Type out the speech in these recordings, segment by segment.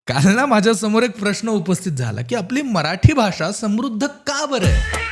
काल ना माझ्या समोर एक प्रश्न उपस्थित झाला की आपली मराठी भाषा समृद्ध का बरं आहे?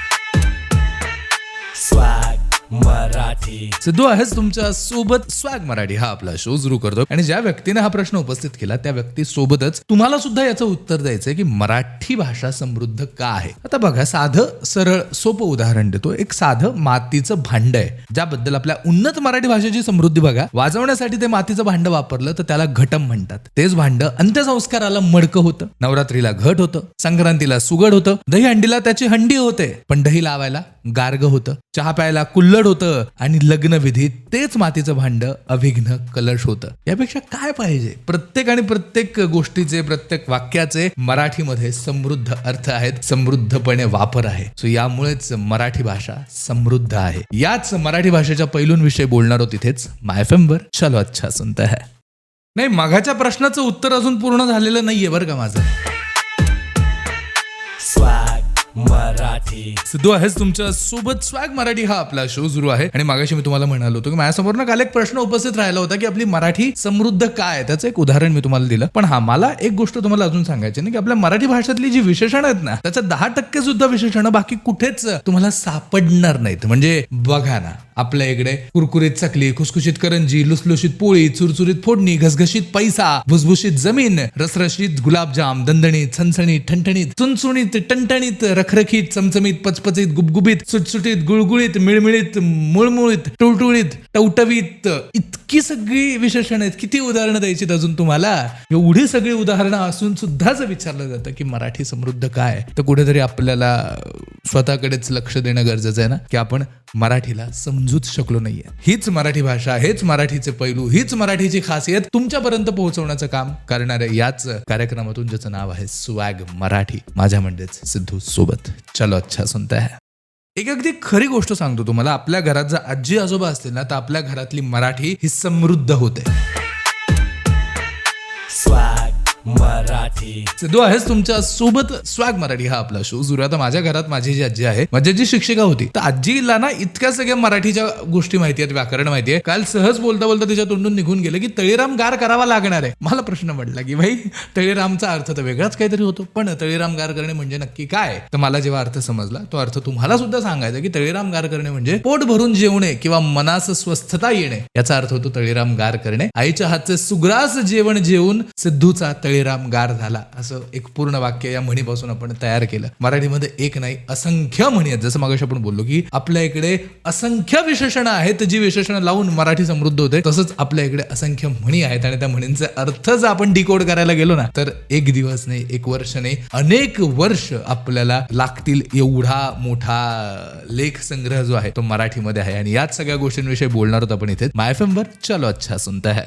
मराठी सिद्धू आहेच तुमच्या सोबत स्वॅग मराठी हा आपला शो सुरू करतो आणि ज्या व्यक्तीने हा प्रश्न उपस्थित केला त्या व्यक्ती सोबतच तुम्हाला सुद्धा याचं उत्तर द्यायचंय की मराठी भाषा समृद्ध का आहे. आता बघा, साधं सरळ सोपं उदाहरण देतो. एक साधं मातीचं भांड आहे ज्याबद्दल आपल्या उन्नत मराठी भाषेची समृद्धी बघा. वाजवण्यासाठी ते मातीचं भांड वापरलं तर त्याला घटम म्हणतात. तेच भांड अंत्यसंस्काराला मडकं होतं, नवरात्रीला घट होतं, संक्रांतीला सुगड होतं, दही हंडीला त्याची हंडी होते, पण दही लावायला गार्ग होतं, चहा प्यायला कुल्लड होतं आणि लग्नविधीत तेच मातीचं भांड अविघ्न कलश होतं. यापेक्षा काय पाहिजे? प्रत्येक गोष्टीचे, प्रत्येक वाक्याचे मराठीमध्ये समृद्ध अर्थ आहेत, समृद्धपणे वापर आहे. सो यामुळेच मराठी भाषा समृद्ध आहे. याच मराठी भाषेच्या पैलूंविषयी बोलणार आहोत तिथेच माय FM वर. चलो अच्छा सुनते है. नाही, मगाच्या प्रश्नाचं उत्तर अजून पूर्ण झालेलं नाहीये बरं का माझं. मराठी सिद्धू आहेच तुमच्या सोबत स्वॅग मराठी हा आपला शो सुरू आहे आणि मागाशी मी तुम्हाला म्हणालो होतो की माझ्यासमोर ना काल एक प्रश्न उपस्थित राहिला होता की आपली मराठी समृद्ध काय. त्याचं एक उदाहरण मी तुम्हाला दिलं. पण हा, मला एक गोष्ट तुम्हाला अजून सांगायची नाही की आपल्या मराठी भाषेतली जी विशेषणं आहेत ना, त्याच्या 10% सुद्धा विशेषणं बाकी कुठेच तुम्हाला सापडणार नाहीत. म्हणजे बघा ना, आपल्या इकडे कुरकुरीत चकली, खुसखुशीत करंजी, लुसलुशीत पोळी, चुरचुरीत फोडणी, घसघशीत पैसा, भुसभुशीत जमीन, रसरशीत गुलाबजाम, दणदणीत, छणछणीत, ठणठणीत, चुणचुणीत, टणटणीत, रखरखीत, चमचमीत, पचपचीत, गुबगुबीत, सुटसुटीत, गुळगुळीत, मिळमिळीत, मुळमुळीत, टुळटुळीत, टवटवीत, इतकी सगळी विशेषणं आहेत. किती उदाहरणं द्यायची अजून तुम्हाला? एवढी सगळी उदाहरणं असून सुद्धा जर विचारलं जातं की मराठी समृद्ध काय, तर कुठेतरी आपल्याला स्वतःकडेच लक्ष देणं गरजेचं आहे ना, की आपण मराठीला समजूच शकलो नाहीये. हीच मराठी भाषा, हेच मराठीचे पैलू, हीच मराठीची खासियत तुमच्यापर्यंत पोहोचवण्याचं काम करणाऱ्या याच कार्यक्रमातून, ज्याचं नाव आहे स्वॅग मराठी, माझ्या म्हणजेच सिद्धू सोबत. चलो अच्छा सुनते है. एक अगदी खरी गोष्ट सांगतो तुम्हाला. आपल्या घरात जर आजी आजोबा असतील ना, तर आपल्या घरातली मराठी ही समृद्ध होते. मराठी सिद्धू आहेच तुमच्या सोबत स्वॅग मराठी हा आपला शो सुरू आहे. आता माझ्या घरात माझी जी आजी आहे, माझी आजी शिक्षिका होती, तर आजीला ना इतक्या सगळ्या मराठीच्या गोष्टी माहिती आहेत, व्याकरण माहिती आहे. काल सहज बोलता बोलता तिच्या तोंडून निघून गेले की तळीराम गार करावा लागणार आहे. मला प्रश्न पडला की भाई, तळीरामचा अर्थ तर वेगळाच काहीतरी होतो, पण तळीराम गार करणे म्हणजे नक्की काय? तर मला जेव्हा अर्थ समजला, तो अर्थ तुम्हाला सुद्धा सांगायचा की तळीराम गार करणे म्हणजे पोट भरून जेवणे किंवा मनास स्वस्थता येणे, याचा अर्थ होतो तळीराम गार करणे. आईच्या हातचे सुग्रास जेवण जेवून सिद्धूचा तळीराम गार झाला, असं एक पूर्ण वाक्य या म्हणीपासून आपण तयार केलं. मराठीमध्ये एक नाही, असंख्य म्हणी आहेत. जसं मगाशी आपण बोललो की आपल्या इकडे असंख्य विशेषणं आहेत, जी विशेषणं लावून मराठी समृद्ध होते. तसंच आपल्या इकडे असंख्य म्हणी आहेत आणि त्या म्हणींचे अर्थ जर आपण डिकोड करायला गेलो ना, तर एक दिवस नाही, एक वर्ष नाही, अनेक वर्ष आपल्याला लागतील. एवढा मोठा लेख संग्रह जो आहे तो मराठीमध्ये आहे आणि याच सगळ्या गोष्टींविषयी बोलणार आहोत आपण इथे माय FM वर. चलो अच्छा सुनते है.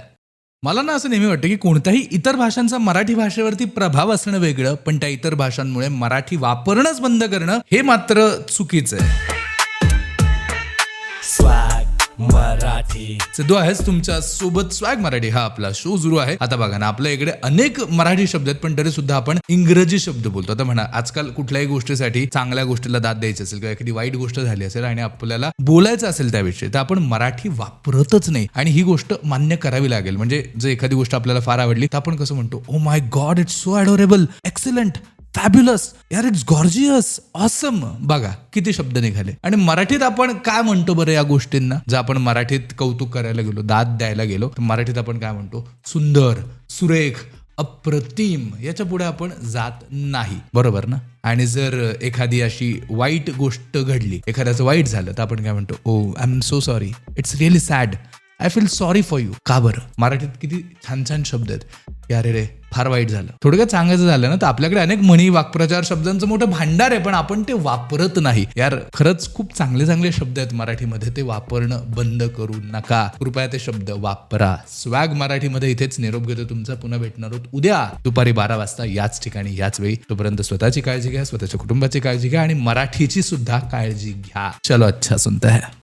मला ना असं नेहमी वाटतं की कोणत्याही इतर भाषांचा मराठी भाषेवरती प्रभाव असणं वेगळं, पण त्या इतर भाषांमुळे मराठी वापरणंच बंद करणं हे मात्र चुकीचं आहे. मराठी सिद्धू आहेच तुमच्या सोबत स्वॅग मराठी हा आपला शो सुरू आहे. आता बघा ना, आपल्या इकडे अनेक मराठी शब्द आहेत, पण तरी सुद्धा आपण इंग्रजी शब्द बोलतो. आता म्हणा, आजकाल कुठल्याही गोष्टीसाठी, चांगल्या गोष्टीला दाद द्यायची असेल किंवा एखादी वाईट गोष्ट झाली असेल आणि आपल्याला बोलायचं असेल त्याविषयी, तर आपण मराठी वापरतच नाही. आणि ही गोष्ट मान्य करावी लागेल. म्हणजे जर एखादी गोष्ट आपल्याला फार आवडली तर आपण कसं म्हणतो, oh my God, it's so adorable, excellent, fabulous, यार इट्स गॉर्जियस, ऑसम. बघा किती शब्द निघाले. आणि मराठीत आपण काय म्हणतो बरं या गोष्टींना? जर आपण मराठीत कौतुक करायला गेलो, दाद द्यायला गेलो, तर मराठीत आपण काय म्हणतो? सुंदर, सुरेख, अप्रतिम. याच्या पुढे आपण जात नाही, बरोबर ना? आणि जर एखादी अशी वाईट गोष्ट घडली, एखाद्याचं वाईट झालं, तर आपण काय म्हणतो? Oh I am so sorry, it's really sad, I feel sorry for you. का बरं? मराठीत किती छान छान शब्द आहेत. अरे रे, फार वाईट झालं. थोडक्यात सांगायचं झालं ना, तर आपल्याकडे अनेक म्हणी, वाक्प्रचार, शब्दांचं मोठं भांडार आहे, पण आपण ते वापरत नाही. यार खरंच खूप चांगले चांगले शब्द आहेत मराठीमध्ये, ते वापरणं बंद करू नका. कृपया ते शब्द वापरा. स्वॅग मराठीमध्ये इथेच निरोप घेतो तुमचा. पुन्हा भेटणार आहोत उद्या दुपारी 12 वाजता याच ठिकाणी, याच वेळी. तोपर्यंत स्वतःची काळजी घ्या, स्वतःच्या कुटुंबाची काळजी घ्या आणि मराठीची सुद्धा काळजी घ्या. चलो अच्छा सुनते है.